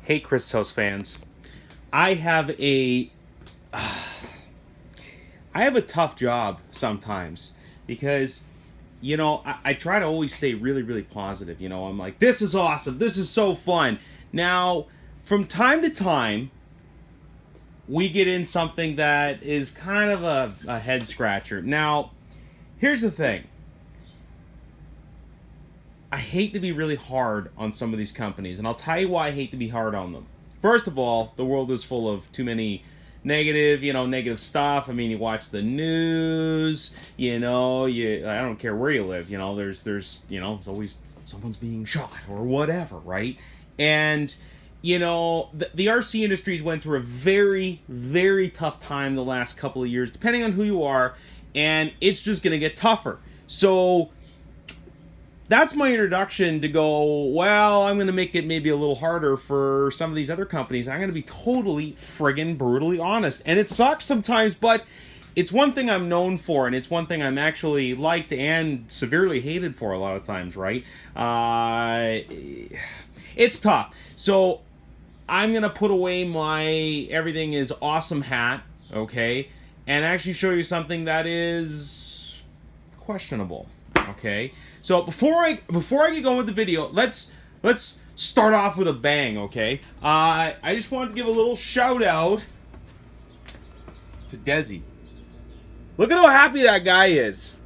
Hey, Chris House fans. I have a tough job sometimes because I try to always stay really, really positive. I'm like, this is awesome. This is so fun. Now, from time to time, we get in something that is kind of a head scratcher. Now, here's the thing. I hate to be really hard on some of these companies, and I'll tell you why I hate to be hard on them. First of all, the world is full of too many negative stuff. I mean, you watch the news, I don't care where you live, there's always someone's being shot or whatever, right? And the RC industry's went through a very, very tough time the last couple of years, depending on who you are, and it's just going to get tougher. So that's my introduction to go, well, I'm going to make it maybe a little harder for some of these other companies. I'm going to be totally friggin' brutally honest. And it sucks sometimes, but it's one thing I'm known for, and it's one thing I'm actually liked and severely hated for a lot of times, right? It's tough. So I'm going to put away my everything is awesome hat, okay, and actually show you something that is questionable. Okay, so before I get going with the video, let's start off with a bang. Okay, I just wanted to give a little shout out to Desi. Look at how happy that guy is.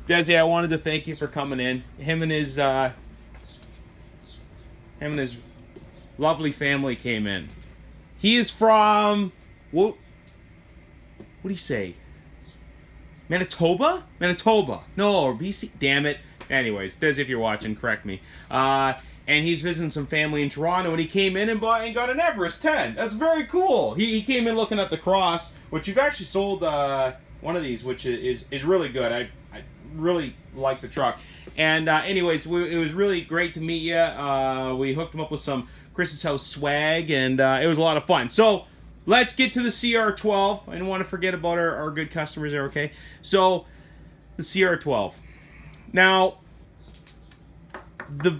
Desi, I wanted to thank you for coming in. Him and his lovely family came in. He is from what do you say? Manitoba? No, or BC. Damn it. Anyways, Des, if you're watching, correct me. And he's visiting some family in Toronto, and he came in and got an Everest 10. That's very cool. He came in looking at the Cross, which you've actually sold one of these, which is really good. I really like the truck. And anyways, it was really great to meet you. We hooked him up with some Chris's House swag, and it was a lot of fun. So let's get to the CR12. I don't want to forget about our good customers there, okay? So, the CR12. Now, the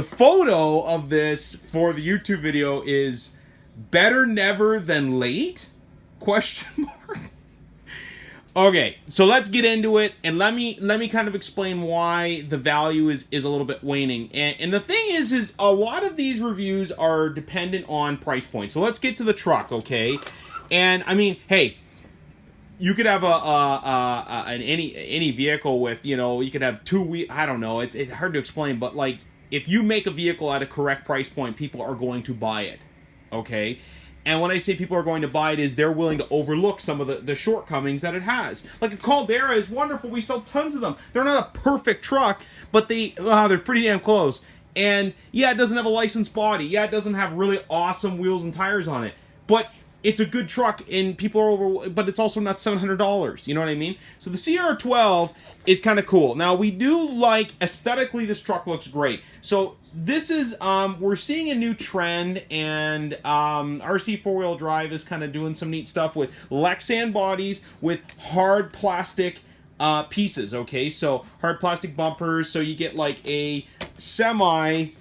photo of this for the YouTube video is better never than late? Question mark. Okay, so let's get into it, and let me kind of explain why the value is a little bit waning. And the thing is a lot of these reviews are dependent on price point. So let's get to the truck, okay? And I mean, hey, you could have any vehicle with, you could have two wheels. I don't know, it's hard to explain, but like if you make a vehicle at a correct price point, people are going to buy it, okay? And when I say people are going to buy it, is they're willing to overlook some of the shortcomings that it has. Like a Caldera is wonderful. We sell tons of them. They're not a perfect truck, but they're pretty damn close. And yeah, it doesn't have a licensed body. Yeah, it doesn't have really awesome wheels and tires on it. But it's a good truck, and people are but it's also not $700. You know what I mean? So the CR12 is kind of cool. Now, we do like, aesthetically, this truck looks great. So this is, we're seeing a new trend, and RC 4-wheel drive is kind of doing some neat stuff with Lexan bodies with hard plastic pieces, okay? So hard plastic bumpers, so you get like a semi...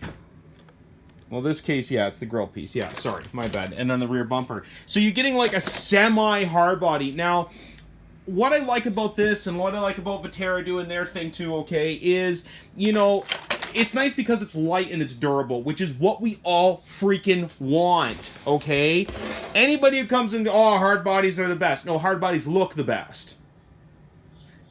Well, this case, yeah, it's the grill piece. Yeah, sorry, my bad. And then the rear bumper. So you're getting like a semi-hard body. Now, what I like about this, and what I like about Viterra doing their thing too, okay, is, it's nice because it's light and it's durable, which is what we all freaking want, okay? Anybody who comes into, hard bodies are the best. No, hard bodies look the best.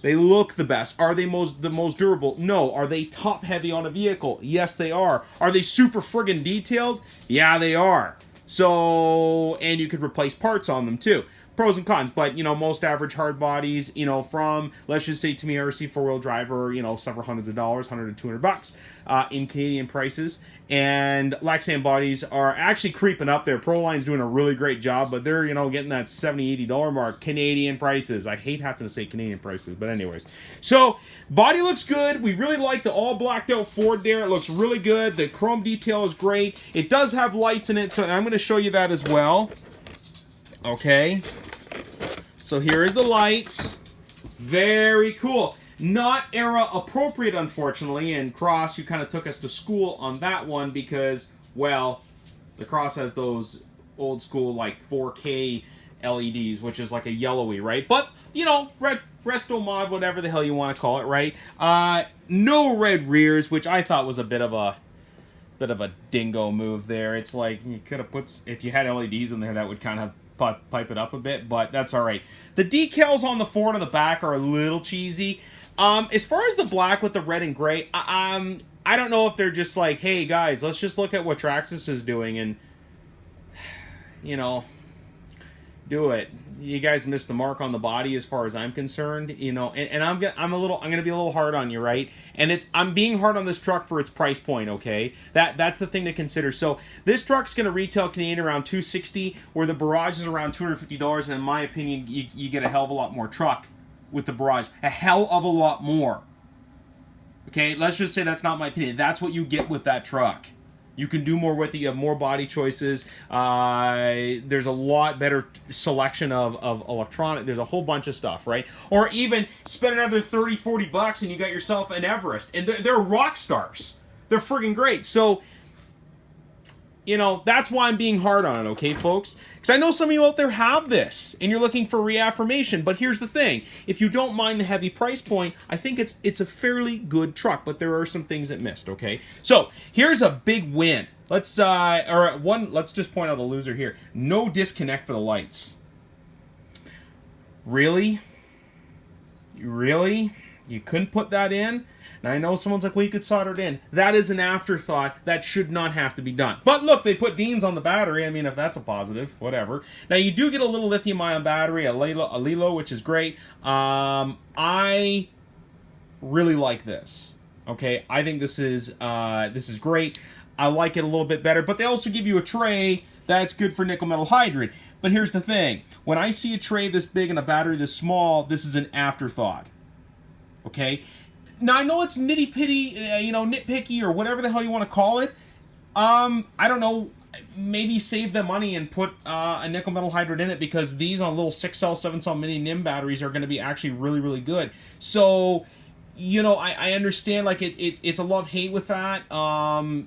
They look the best. Are they the most durable? No. Are they top heavy on a vehicle? Yes, they are. Are they super friggin' detailed? Yeah, they are. So, and you could replace parts on them too. Pros and cons, but most average hard bodies, from, let's just say, to me, RC 4-wheel driver, several hundreds of dollars, $100 to $200 in Canadian prices. And Lexan bodies are actually creeping up there. Proline's doing a really great job, but they're, getting that $70, $80 mark. Canadian prices. I hate having to say Canadian prices, but anyways. So, body looks good. We really like the all blacked out Ford there. It looks really good. The chrome detail is great. It does have lights in it, so I'm going to show you that as well. Okay. So here are the lights. Very cool. Not era appropriate, unfortunately, and Cross, you kind of took us to school on that one because Well, the Cross has those old school like 4K LEDs, which is like a yellowy, right? But you know, resto mod, whatever the hell you want to call it, right? No red rears, which I thought was a bit of a dingo move there. It's like you could have put, if you had LEDs in there, that would kind of pipe it up a bit, but that's all right. The decals on the Ford on the back are a little cheesy. As far as the black with the red and gray, I don't know if they're just like, hey guys, let's just look at what Traxxas is doing and, you know, do it. You guys missed the mark on the body as far as I'm concerned, you know, and I'm gonna be a little hard on you, right? And I'm being hard on this truck for its price point, okay? That's the thing to consider. So this truck's gonna retail Canadian around $260, where the Barrage is around $250, and in my opinion, you get a hell of a lot more truck with the Barrage, a hell of a lot more. Okay, let's just say that's not my opinion. That's what you get with that truck. You can do more with it. You have more body choices. There's a lot better selection of electronic. There's a whole bunch of stuff, right? Or even spend another $30, $40 and you got yourself an Everest. And they're rock stars. They're friggin' great. So, you know, that's why I'm being hard on it, okay, folks? Because I know some of you out there have this, and you're looking for reaffirmation. But here's the thing. If you don't mind the heavy price point, I think it's a fairly good truck. But there are some things that missed, okay? So, here's a big win. Let's just point out a loser here. No disconnect for the lights. Really? Really? You couldn't put that in? Now, I know someone's like, well, you could solder it in. That is an afterthought. That should not have to be done. But look, they put Deans on the battery. I mean, if that's a positive, whatever. Now, you do get a little lithium-ion battery, a Lilo, which is great. I really like this. Okay, I think this is great. I like it a little bit better. But they also give you a tray that's good for nickel metal hydride. But here's the thing. When I see a tray this big and a battery this small, this is an afterthought. Okay? Now, I know it's nitpicky, or whatever the hell you want to call it. I don't know. Maybe save the money and put a nickel metal hydride in it, because these on little 6-cell, 7-cell mini NIM batteries are going to be actually really, really good. So, you know, I understand, like, it's a love-hate with that. And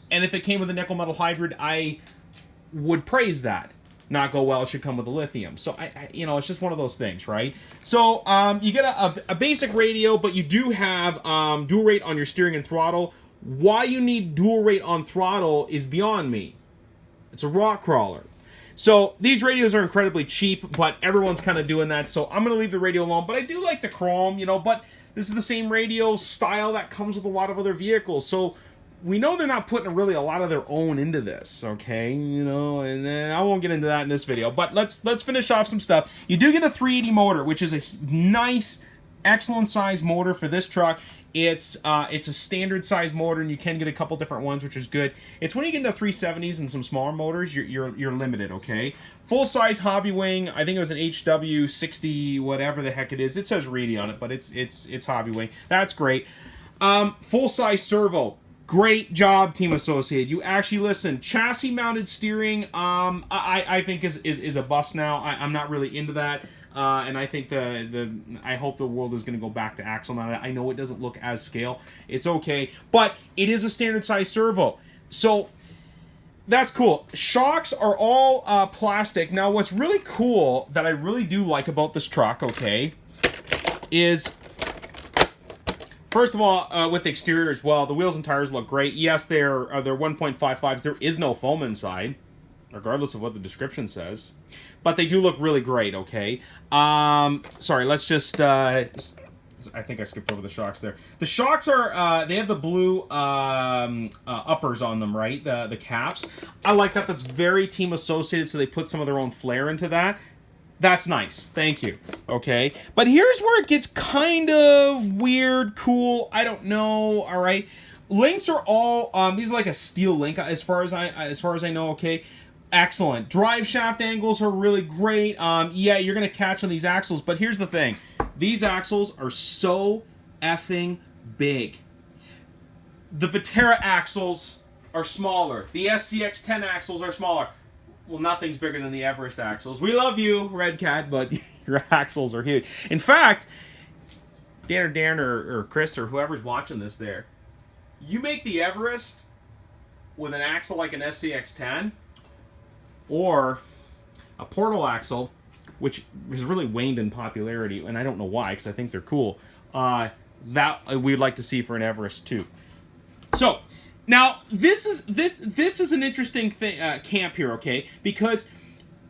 if it came with a nickel metal hydride, I would praise that. Not go, well, it should come with the lithium. So, you know, it's just one of those things, right? So, you get a basic radio, but you do have dual rate on your steering and throttle. Why you need dual rate on throttle is beyond me. It's a rock crawler. So, these radios are incredibly cheap, but everyone's kind of doing that, so I'm going to leave the radio alone. But I do like the chrome, you know, but this is the same radio style that comes with a lot of other vehicles. So, we know they're not putting really a lot of their own into this, okay? You know, and then I won't get into that in this video. But let's finish off some stuff. You do get a 380 motor, which is a nice, excellent size motor for this truck. It's a standard size motor, and you can get a couple different ones, which is good. It's when you get into 370s and some smaller motors, you're limited, okay? Full size hobby wing. I think it was an HW60, whatever the heck it is. It says Reedy on it, but it's hobby wing. That's great. Full size servo. Great job, Team Associated. You actually listen. Chassis mounted steering, I think is a bust now. I'm not really into that. And I think I hope the world is going to go back to axle mounted. I know it doesn't look as scale. It's okay, but it is a standard size servo. So that's cool. Shocks are all plastic. Now, what's really cool that I really do like about this truck, okay, is, first of all, with the exterior as well, the wheels and tires look great. Yes, they're 1.55s. There is no foam inside, regardless of what the description says. But they do look really great, okay? Sorry, let's just... I think I skipped over the shocks there. The shocks are... they have the blue uppers on them, right? The caps. I like that. That's very Team Associated, so they put some of their own flair into that. That's nice. Thank you. Okay. But here's where it gets kind of weird, cool. I don't know. All right. Links are all these are like a steel link as far as I know, okay? Excellent. Drive shaft angles are really great. Yeah, you're going to catch on these axles, but here's the thing. These axles are so effing big. The Vitera axles are smaller. The SCX-10 axles are smaller. Well, nothing's bigger than the Everest axles. We love you, Red Cat, but your axles are huge. In fact, Dan or Chris or whoever's watching this there, you make the Everest, with an axle like an SCX10 or a portal axle, which has really waned in popularity, and I don't know why, because I think they're cool, that we'd like to see for an Everest too. So now this is an interesting thing, camp here, okay? Because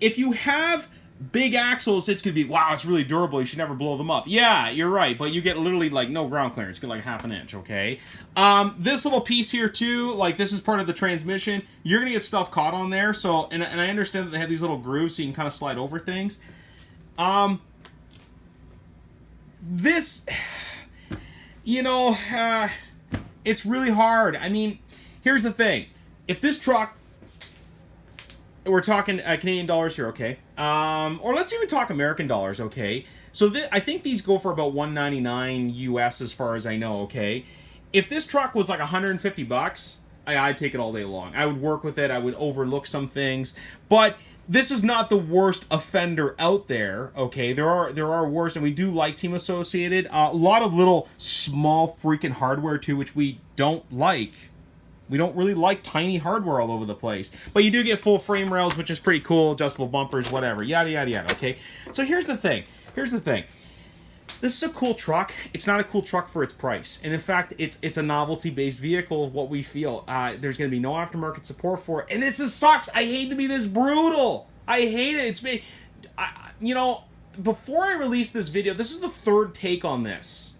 if you have big axles, it's gonna be, wow, it's really durable, you should never blow them up. Yeah, you're right, but you get literally like no ground clearance, you get like half an inch, okay? This little piece here too, like this is part of the transmission, you're gonna get stuff caught on there. So, and I understand that they have these little grooves so you can kind of slide over things. This, you know, it's really hard. I mean, here's the thing. If this truck, we're talking Canadian dollars here, okay? Or let's even talk American dollars, okay? So I think these go for about $199 US as far as I know, okay? If this truck was like 150 bucks, I'd take it all day long. I would work with it. I would overlook some things. But this is not the worst offender out there, okay? There are worse, and we do like Team Associated. A lot of little small freaking hardware too, which we don't like. We don't really like tiny hardware all over the place. But you do get full frame rails, which is pretty cool, adjustable bumpers, whatever, yada, yada, yada, okay? So here's the thing. Here's the thing. This is a cool truck. It's not a cool truck for its price. And in fact, it's a novelty-based vehicle, what we feel. There's going to be no aftermarket support for it. And this just sucks. I hate to be this brutal. I hate it. It's been, you know, before I release this video, this is the third take on this.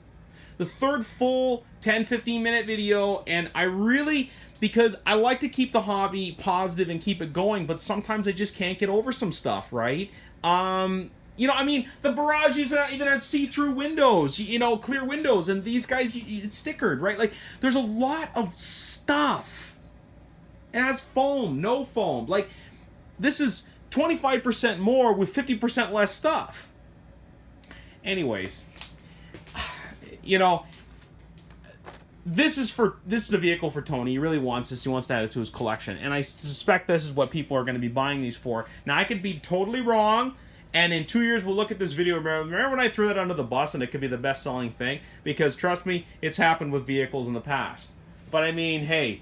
The third full 10, 15 minute video, and I really, because I like to keep the hobby positive and keep it going, but sometimes I just can't get over some stuff, right? You know, I mean, the Barrage even has see-through windows, you know, clear windows, and these guys, it's stickered, right? Like, there's a lot of stuff. It has foam, no foam. Like, this is 25% more with 50% less stuff. Anyways, you know, this is a vehicle for Tony. He really wants this. He wants to add it to his collection. And I suspect this is what people are going to be buying these for. Now, I could be totally wrong. And in 2 years, we'll look at this video. Remember when I threw that under the bus and it could be the best-selling thing? Because, trust me, it's happened with vehicles in the past. But, I mean, hey,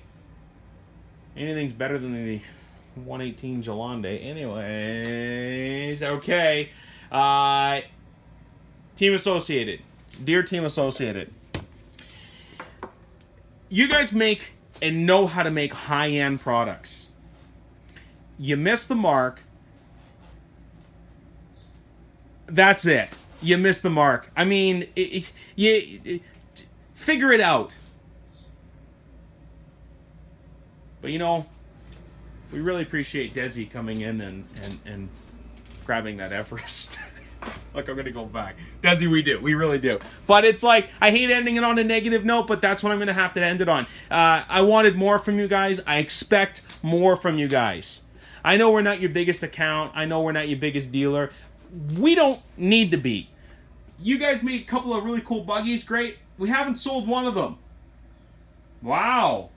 anything's better than the 118 Jalande. Anyways, okay. Team Associated. Dear Team Associated. You guys make and know how to make high-end products. You missed the mark. That's it. You missed the mark. I mean, figure it out. But you know, we really appreciate Desi coming in and grabbing that Everest. Look, I'm going to go back. Desi, we do. We really do. But it's like, I hate ending it on a negative note, but that's what I'm going to have to end it on. I wanted more from you guys. I expect more from you guys. I know we're not your biggest account. I know we're not your biggest dealer. We don't need to be. You guys made a couple of really cool buggies. Great. We haven't sold one of them. Wow.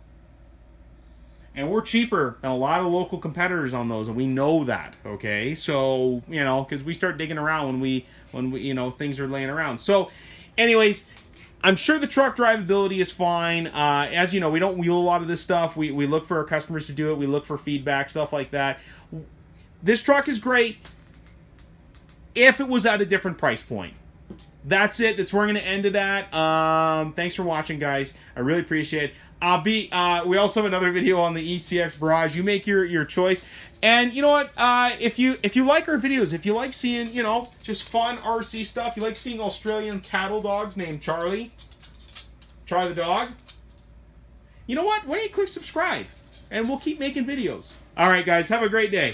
And we're cheaper than a lot of local competitors on those, and we know that, okay? So, you know, because we start digging around when we, you know, things are laying around. So, anyways, I'm sure the truck drivability is fine. As you know, we don't wheel a lot of this stuff. We look for our customers to do it. We look for feedback, stuff like that. This truck is great if it was at a different price point. That's it. That's where I'm going to end it at. Thanks for watching, guys. I really appreciate it. We also have another video on the ECX Barrage. You make your choice. And you know what? If you like our videos, if you like seeing, you know, just fun RC stuff, you like seeing Australian cattle dogs named Charlie the dog, you know what? Why don't you click subscribe? And we'll keep making videos. All right, guys. Have a great day.